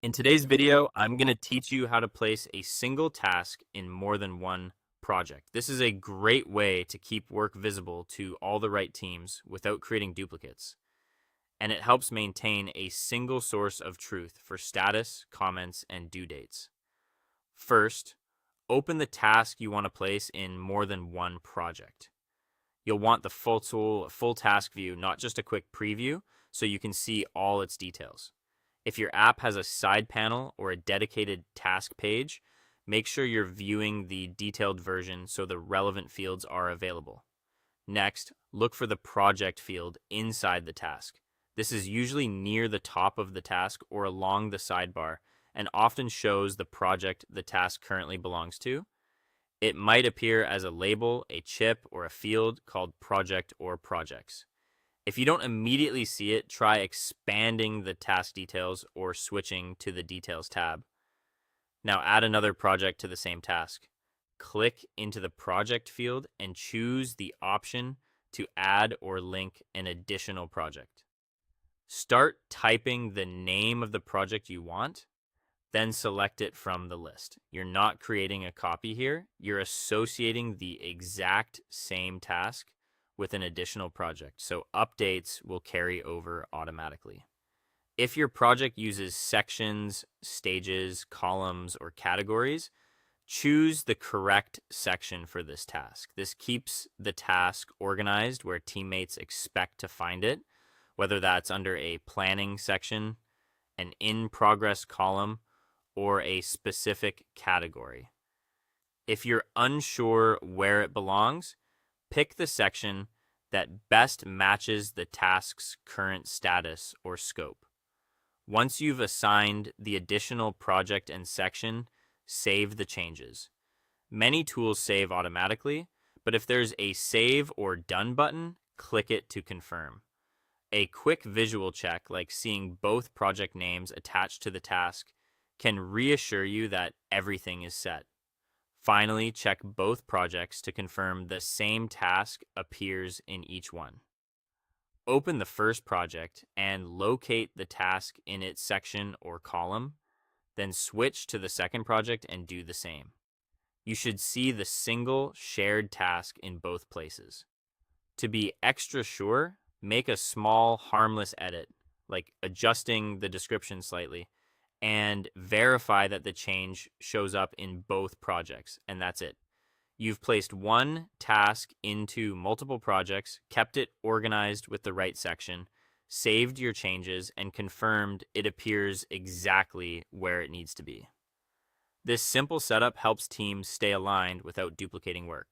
In today's video, I'm going to teach you how to place a single task in more than one project. This is a great way to keep work visible to all the right teams without creating duplicates. And it helps maintain a single source of truth for status, comments, and due dates. First, open the task you want to place in more than one project. You'll want the full tool, a full task view, not just a quick preview, so you can see all its details. If your app has a side panel or a dedicated task page, make sure you're viewing the detailed version so the relevant fields are available. Next, look for the project field inside the task. This is usually near the top of the task or along the sidebar and often shows the project the task currently belongs to. It might appear as a label, a chip, or a field called project or projects. If you don't immediately see it, try expanding the task details or switching to the details tab. Now add another project to the same task. Click into the project field and choose the option to add or link an additional project. Start typing the name of the project you want, then select it from the list. You're not creating a copy here. You're associating the exact same task with an additional project, so updates will carry over automatically. If your project uses sections, stages, columns, or categories, choose the correct section for this task. This keeps the task organized where teammates expect to find it, whether that's under a planning section, an in-progress column, or a specific category. If you're unsure where it belongs, pick the section that best matches the task's current status or scope. Once you've assigned the additional project and section, save the changes. Many tools save automatically, but if there's a Save or Done button, click it to confirm. A quick visual check, like seeing both project names attached to the task, can reassure you that everything is set. Finally, check both projects to confirm the same task appears in each one. Open the first project and locate the task in its section or column, then switch to the second project and do the same. You should see the single shared task in both places. To be extra sure, make a small, harmless edit, like adjusting the description slightly, and verify that the change shows up in both projects, and that's it. You've placed one task into multiple projects, kept it organized with the right section, saved your changes, and confirmed it appears exactly where it needs to be. This simple setup helps teams stay aligned without duplicating work.